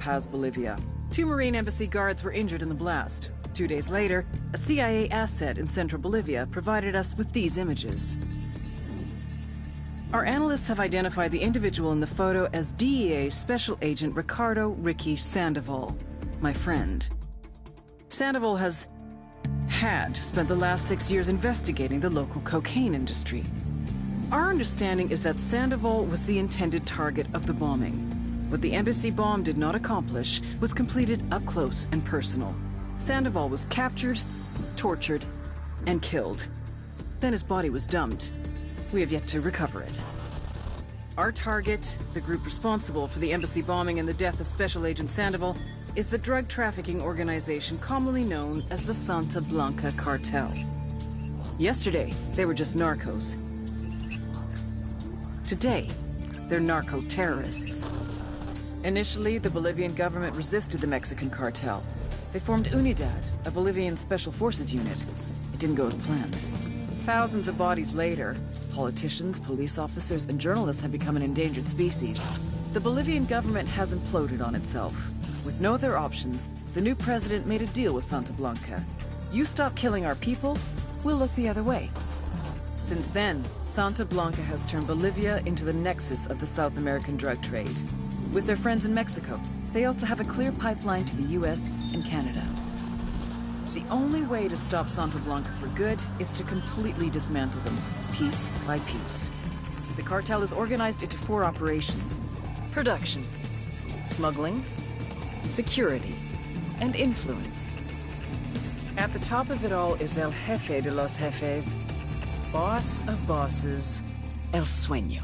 Paz, Bolivia. 2 Marine Embassy guards were injured in the blast. 2 days later, a CIA asset in central Bolivia provided us with these images. Our analysts have identified the individual in the photo as DEA Special Agent Ricardo Ricky Sandoval, my friend. Sandoval had spent the last 6 years investigating the local cocaine industry. Our understanding is that Sandoval was the intended target of the bombing. What the embassy bomb did not accomplish was completed up close and personal. Sandoval was captured, tortured, and killed. Then his body was dumped. We have yet to recover it. Our target, the group responsible for the embassy bombing and the death of Special Agent Sandoval, is the drug trafficking organization commonly known as the Santa Blanca Cartel. Yesterday, they were just narcos. Today, they're narco-terrorists. Initially, the Bolivian government resisted the Mexican cartel. They formed UNIDAD, a Bolivian special forces unit. It didn't go as planned. Thousands of bodies later, politicians, police officers, and journalists have become an endangered species. The Bolivian government has imploded on itself. With no other options, the new president made a deal with Santa Blanca. You stop killing our people, we'll look the other way. Since then, Santa Blanca has turned Bolivia into the nexus of the South American drug trade. With their friends in Mexico, they also have a clear pipeline to the US and Canada. The only way to stop Santa Blanca for good is to completely dismantle them, piece by piece. The cartel is organized into 4 operations: production, smuggling, security, and influence. At the top of it all is El Jefe de los Jefes, boss of bosses, El Sueño.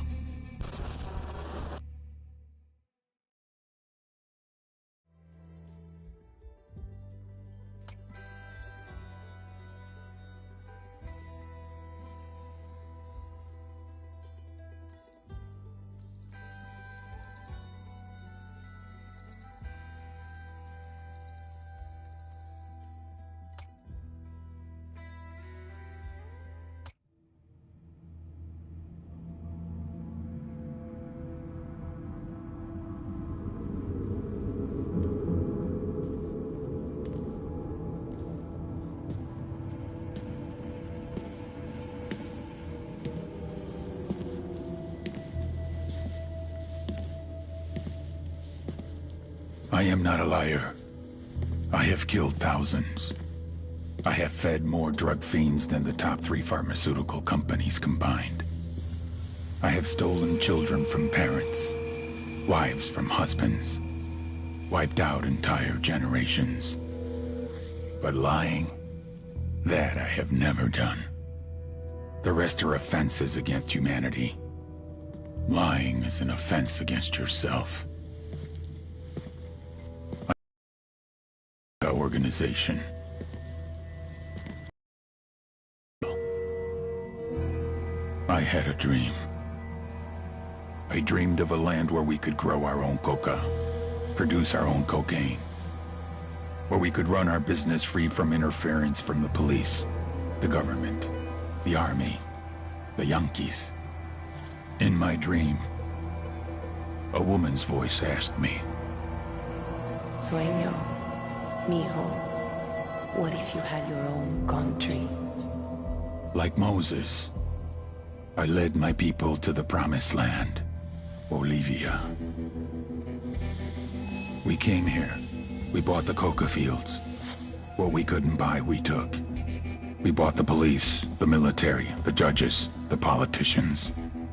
I am not a liar. I have killed thousands. I have fed more drug fiends than the top 3 pharmaceutical companies combined. I have stolen children from parents, wives from husbands, wiped out entire generations. But lying, that I have never done. The rest are offenses against humanity. Lying is an offense against yourself. Organization. I had a dream. I dreamed of a land where we could grow our own coca, produce our own cocaine, where we could run our business free from interference from the police, the government, the army, the Yankees. In my dream, a woman's voice asked me, Sueño. Mijo, what if you had your own country? Like Moses, I led my people to the promised land, Bolivia. We came here. We bought the coca fields. What we couldn't buy, we took. We bought the police, the military, the judges, the politicians.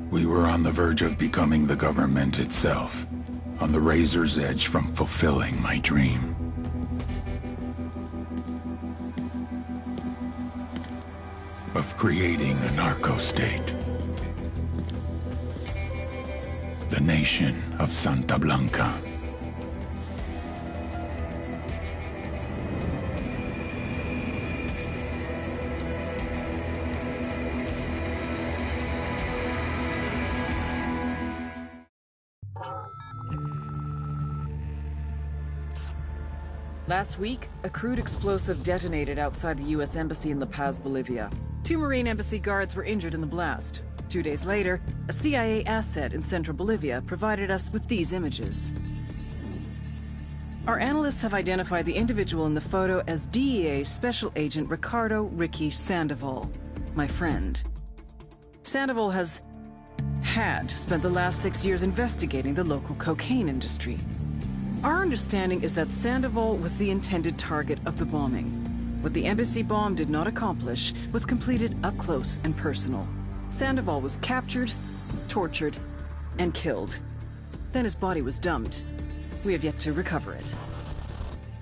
We were on the verge of becoming the government itself, on the razor's edge from fulfilling my dream. Of creating a narco-state. The nation of Santa Blanca. Last week, a crude explosive detonated outside the US Embassy in La Paz, Bolivia. 2 Marine Embassy guards were injured in the blast. 2 days later, a CIA asset in central Bolivia provided us with these images. Our analysts have identified the individual in the photo as DEA Special Agent Ricardo Ricky Sandoval, my friend. Sandoval had spent the last 6 years investigating the local cocaine industry. Our understanding is that Sandoval was the intended target of the bombing. What the embassy bomb did not accomplish was completed up close and personal. Sandoval was captured, tortured, and killed. Then his body was dumped. We have yet to recover it.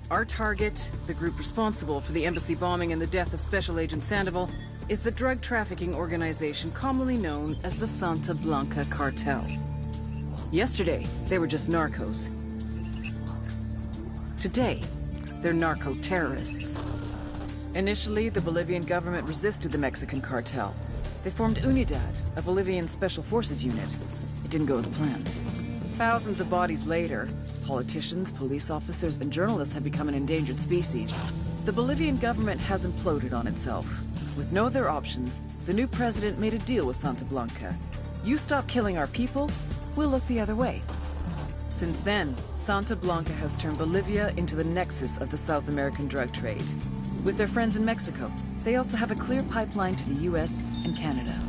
Our target, the group responsible for the embassy bombing and the death of Special Agent Sandoval, is the drug trafficking organization commonly known as the Santa Blanca Cartel. Yesterday, they were just narcos. Today, they're narco-terrorists. Initially, the Bolivian government resisted the Mexican cartel. They formed Unidad, a Bolivian special forces unit. It didn't go as planned. Thousands of bodies later, politicians, police officers, and journalists have become an endangered species. The Bolivian government has imploded on itself. With no other options, the new president made a deal with Santa Blanca. You stop killing our people, we'll look the other way. Since then, Santa Blanca has turned Bolivia into the nexus of the South American drug trade. With their friends in Mexico, they also have a clear pipeline to the US and Canada.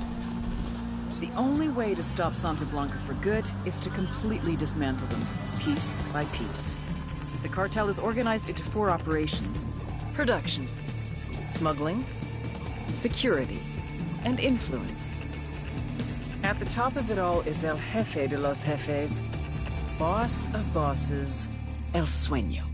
The only way to stop Santa Blanca for good is to completely dismantle them, piece by piece. The cartel is organized into 4 operations: production, smuggling, security, and influence. At the top of it all is El Jefe de los Jefes, boss of bosses, El Sueño.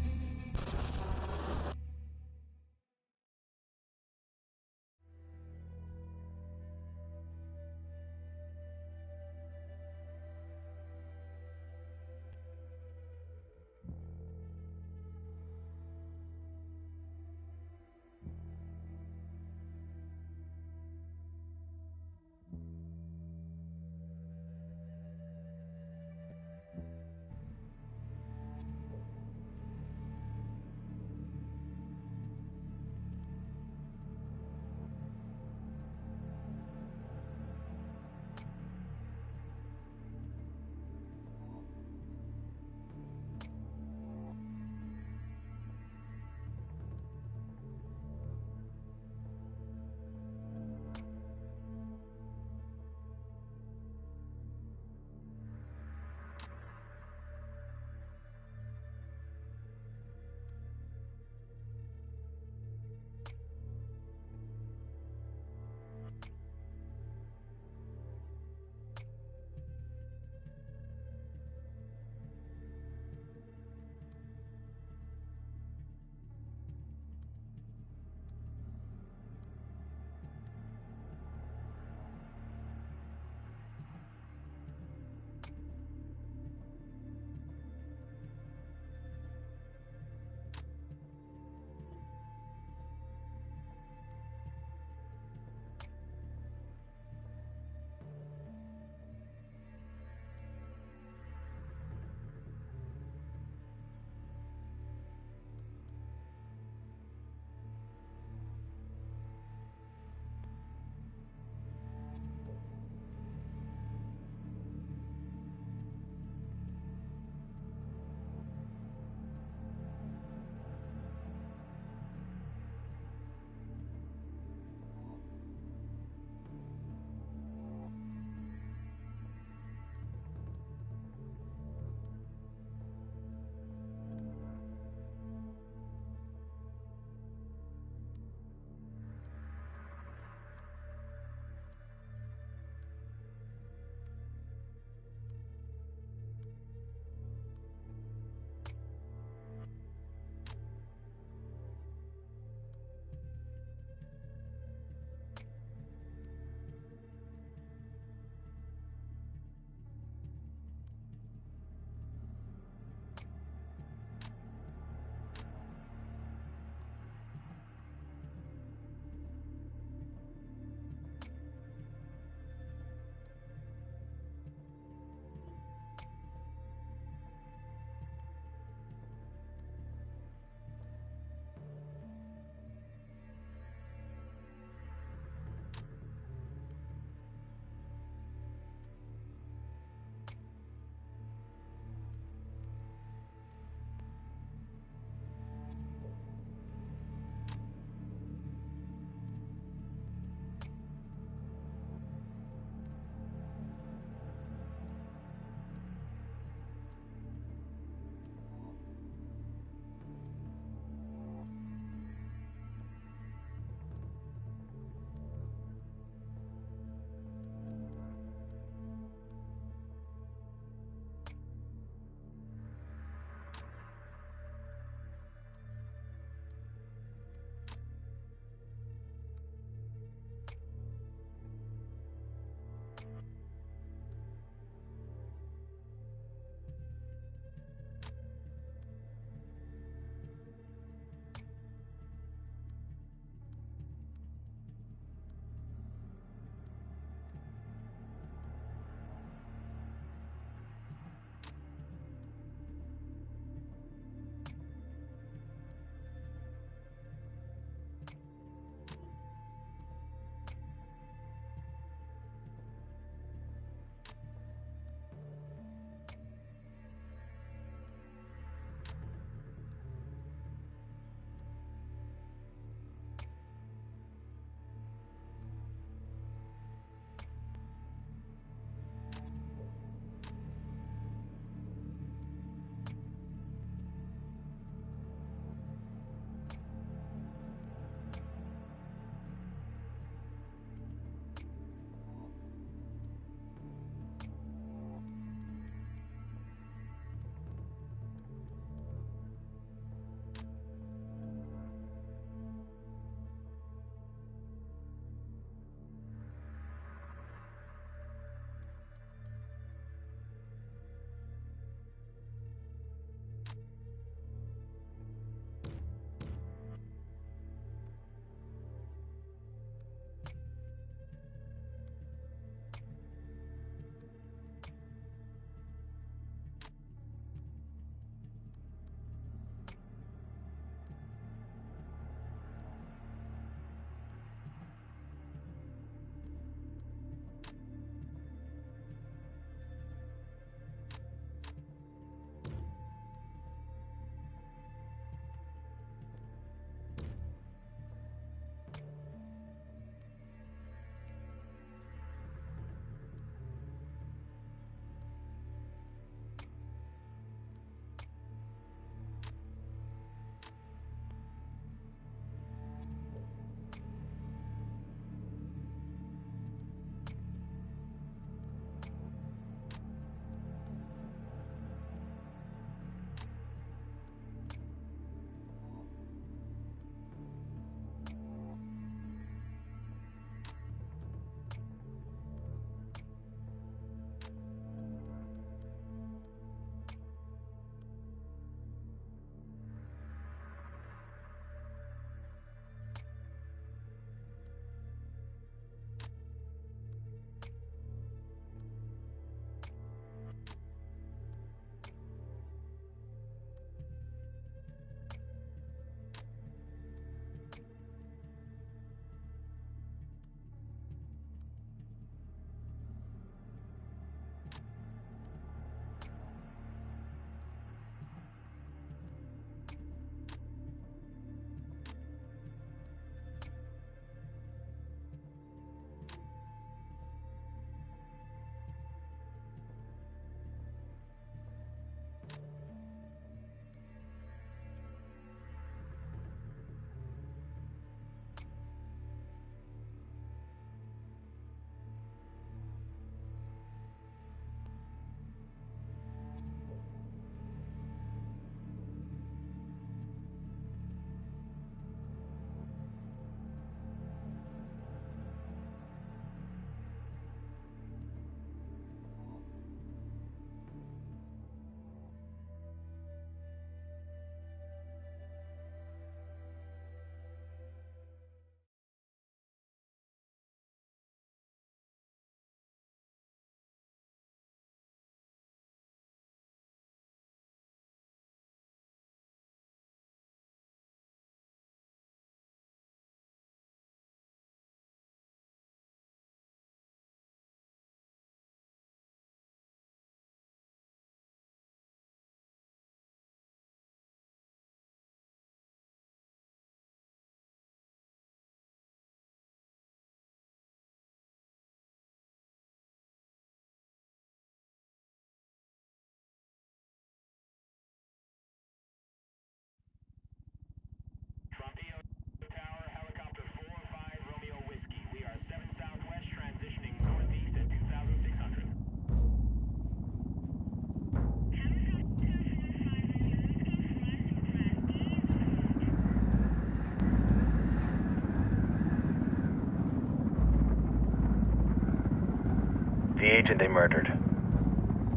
The agent they murdered.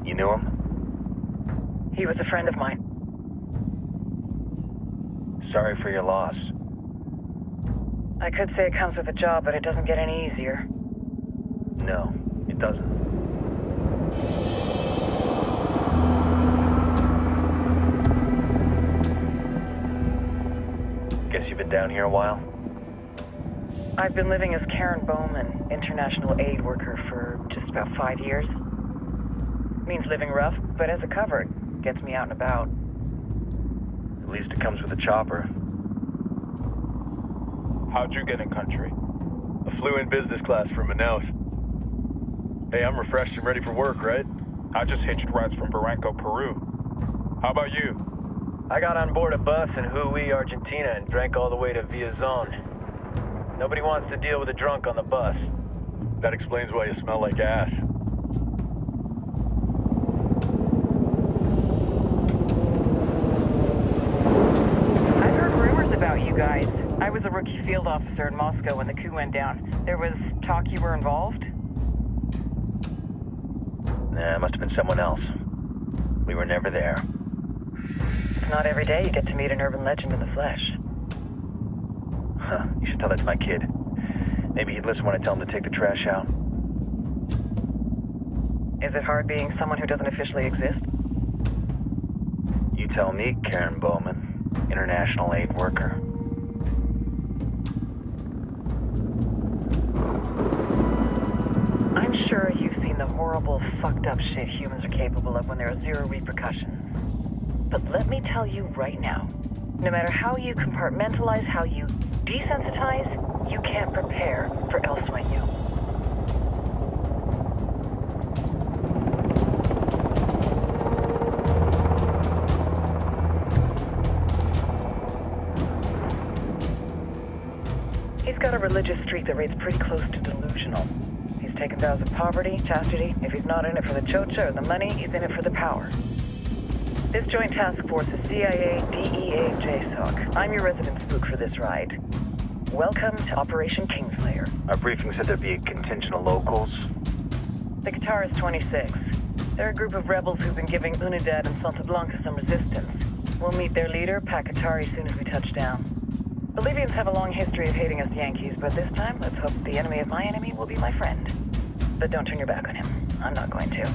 You knew him? He was a friend of mine. Sorry for your loss. I could say it comes with the job, but it doesn't get any easier. No, it doesn't. Guess you've been down here a while? I've been living as Karen Bowman, international aid worker, for just about 5 years. Means living rough, but as a cover, it gets me out and about. At least it comes with a chopper. How'd you get in country? I flew in business class from Manaus. Hey, I'm refreshed and ready for work, right? I just hitched rides from Barranco, Peru. How about you? I got on board a bus in Hui, Argentina, and drank all the way to Villazon. Nobody wants to deal with a drunk on the bus. That explains why you smell like ass. I've heard rumors about you guys. I was a rookie field officer in Moscow when the coup went down. There was talk you were involved? Nah, it must have been someone else. We were never there. It's not every day you get to meet an urban legend in the flesh. Huh, you should tell that to my kid. Maybe he'd listen when I tell him to take the trash out. Is it hard being someone who doesn't officially exist? You tell me, Karen Bowman, international aid worker. I'm sure you've seen the horrible, fucked up shit humans are capable of when there are zero repercussions. But let me tell you right now, no matter how you compartmentalize, how you desensitize, you can't prepare for El Sueño. He's got a religious streak that rates pretty close to delusional. He's taken vows of poverty, chastity. If he's not in it for the chocha or the money, he's in it for the power. This joint task force is CIA, DEA, JSOC. I'm your resident spook for this ride. Welcome to Operation Kingslayer. Our briefing said there'd be a contingent of locals. The Guitarist 26. They're a group of rebels who've been giving Unidad and Santa Blanca some resistance. We'll meet their leader, Pakatari, soon as we touch down. Bolivians have a long history of hating us Yankees, but this time, let's hope the enemy of my enemy will be my friend. But don't turn your back on him. I'm not going to.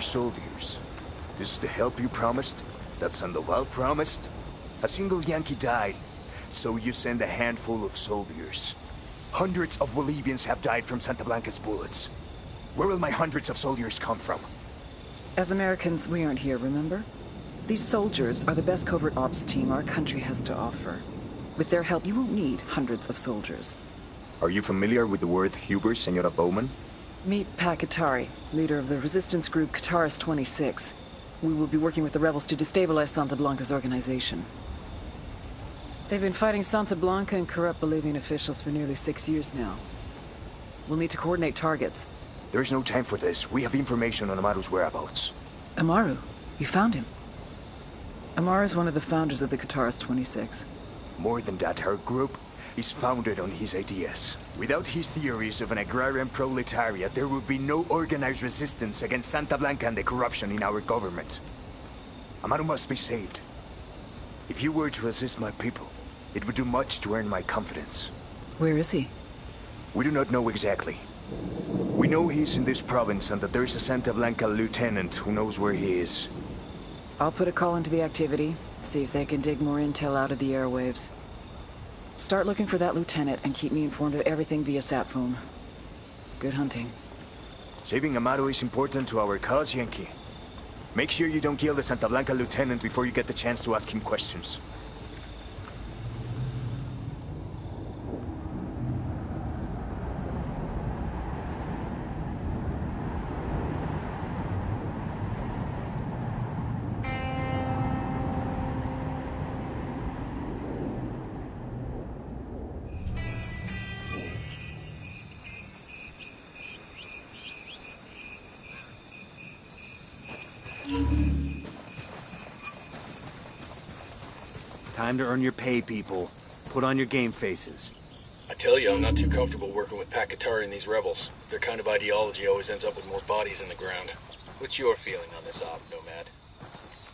Soldiers. This is the help you promised? That Sandoval promised? A single Yankee died, so you send a handful of soldiers. Hundreds of Bolivians have died from Santa Blanca's bullets. Where will my hundreds of soldiers come from? As Americans, we aren't here, remember? These soldiers are the best covert ops team our country has to offer. With their help, you won't need hundreds of soldiers. Are you familiar with the word Huber, Senora Bowman? Meet Pakatari, leader of the resistance group Guitarist 26. We will be working with the rebels to destabilize Santa Blanca's organization. They've been fighting Santa Blanca and corrupt Bolivian officials for nearly 6 years now. We'll need to coordinate targets. There's no time for this. We have information on Amaru's whereabouts. Amaru? You found him? Amaru is one of the founders of the Guitarist 26. More than that, her group is founded on his ideas. Without his theories of an agrarian proletariat, there would be no organized resistance against Santa Blanca and the corruption in our government. Amaru must be saved. If you were to assist my people, it would do much to earn my confidence. Where is he? We do not know exactly. We know he's in this province and that there is a Santa Blanca lieutenant who knows where he is. I'll put a call into the activity, see if they can dig more intel out of the airwaves. Start looking for that lieutenant and keep me informed of everything via sat phone. Good hunting. Saving Amaru is important to our cause, Yankee. Make sure you don't kill the Santa Blanca lieutenant before you get the chance to ask him questions. Time to earn your pay, people. Put on your game faces. I tell you, I'm not too comfortable working with Pakatari and these rebels. Their kind of ideology always ends up with more bodies in the ground. What's your feeling on this op, Nomad?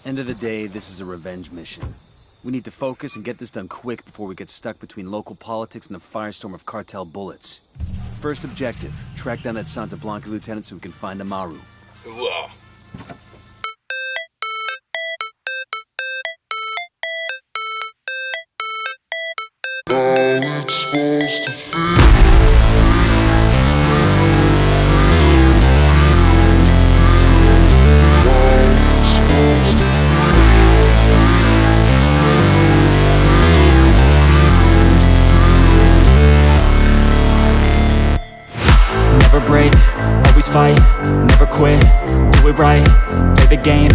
End of the day, this is a revenge mission. We need to focus and get this done quick before we get stuck between local politics and the firestorm of cartel bullets. First objective, track down that Santa Blanca lieutenant so we can find Amaru. Hoorah. Never break, always fight, never quit, do it right, play the game,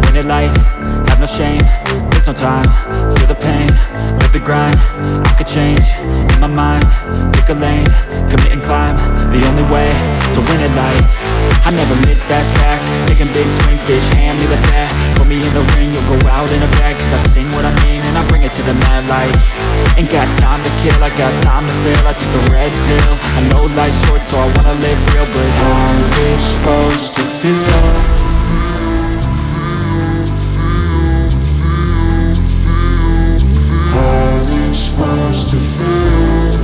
win it life, have no shame, there's no time, feel the pain, live the grind, I could change, in my mind, pick a lane, commit and climb, the only way to win it life. I never miss, that's fact, taking big swings, bitch, hand me the bat, put me in the ring, you'll go out in a bag, cause I sing what I mean and I bring it to the mad light. Ain't got time to kill, I got time to feel, I took the red pill, I know life's short so I wanna live real, but how's it supposed to feel? How's it supposed to feel?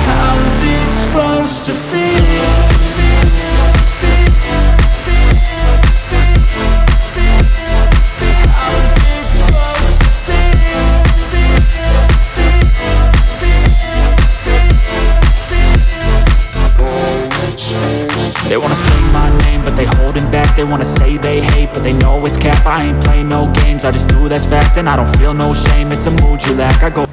How's it supposed to feel? They wanna say my name, but they holding back. They wanna say they hate, but they know it's cap. I ain't play no games, I just do that's fact. And I don't feel no shame, it's a mood you lack. I go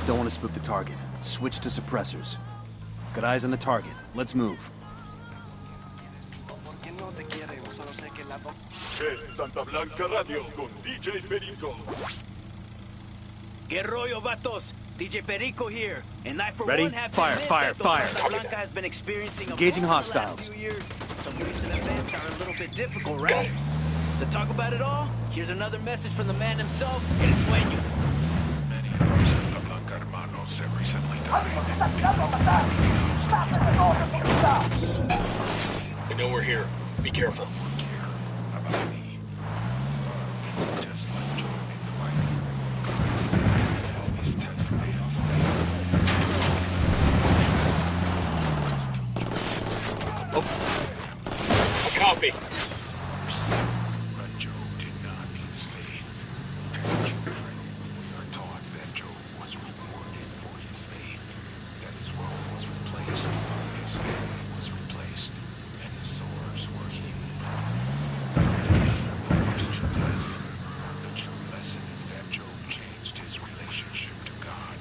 Don't want to spook the target. Switch to suppressors. Got eyes on the target. Let's move. Santa Blanca Radio con DJ Perico. Que rollo, vatos? DJ Perico here, and I for Ready? one have Fire, to admit fire, that fire. Santa Blanca has been experiencing Engaging a boom the last hostiles. few years. Some recent events are a little bit difficult, right? To talk about it all, here's another message from the man himself, El Sueño. Many of our Santa Blanca hermanos have recently died. I know we're here. Be careful. About me. Just like Joe in the Bible. Always test nails. Oh. A copy. But Joe did not lose faith. As children, we are taught that Joe was rewarded for his faith, that his wealth was replaced, his family was replaced, and his sores were healed. That is not the most true lesson. The true lesson is that Job changed his relationship to God.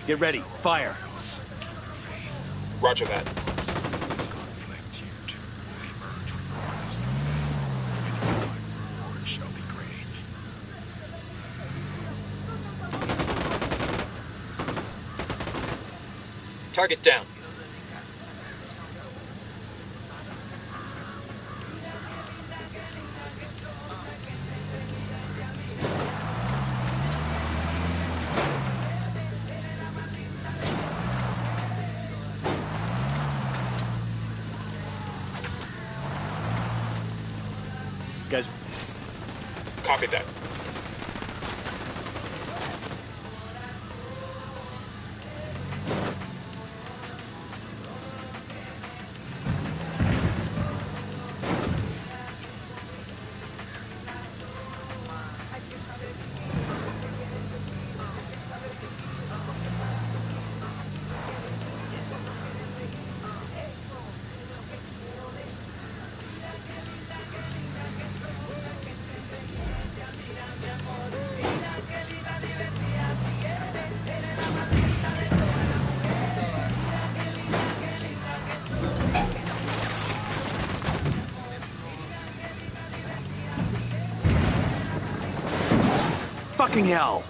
Get ready. Fire. Roger that. Target down. Guys, Copy that. Fucking hell!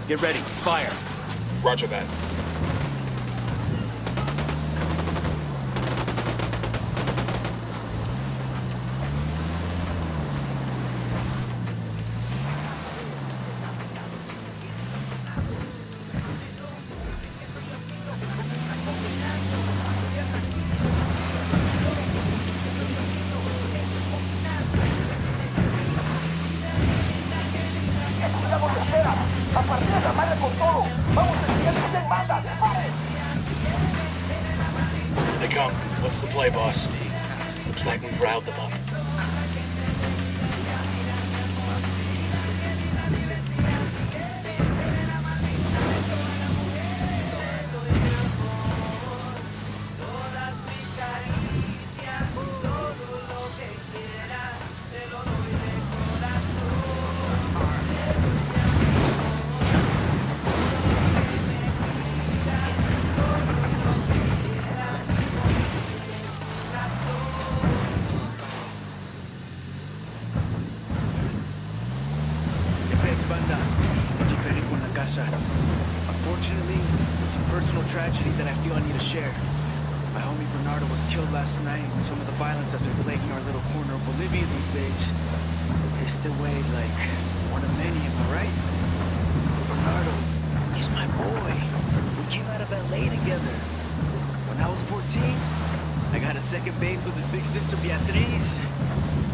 Get ready, fire! Roger that. They come. What's the play, boss? Looks like we've riled them up. Unfortunately, it's a personal tragedy that I feel I need to share. My homie Bernardo was killed last night, and some of the violence that's been plaguing our little corner of Bolivia these days is the way, like, one of many, am I right? Bernardo, he's my boy. We came out of LA together. When I was 14, I got a second base with his big sister Beatriz.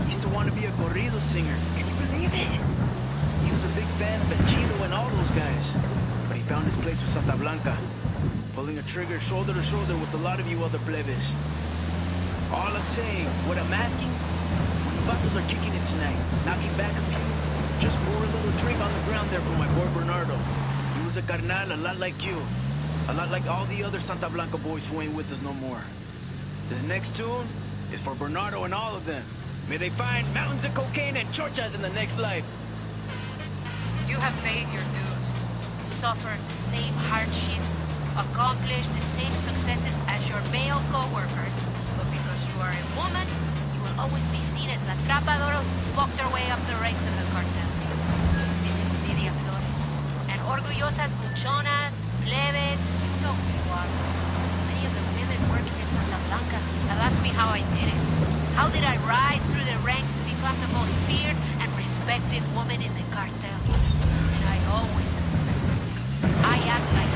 He used to want to be a corrido singer. Can you believe it? He was a big fan of El Chido and all those guys. But he found his place with Santa Blanca, pulling a trigger shoulder to shoulder with a lot of you other plebes. All I'm saying, what I'm asking, when the vatos are kicking it tonight, knocking back a few, just pour a little drink on the ground there for my boy Bernardo. He was a carnal a lot like you. A lot like all the other Santa Blanca boys who ain't with us no more. This next tune is for Bernardo and all of them. May they find mountains of cocaine and chorchas in the next life. You have paid your dues, suffered the same hardships, accomplished the same successes as your male co-workers, but because you are a woman, you will always be seen as la trapadora who fucked her way up the ranks of the cartel. This is Lidia Flores, and orgullosas buchonas, plebes, you know who you are. Many of the women working in Santa Blanca have asked me how I did it. How did I rise through the ranks to become the most feared and respected woman in the cartel? And I always answer, I act like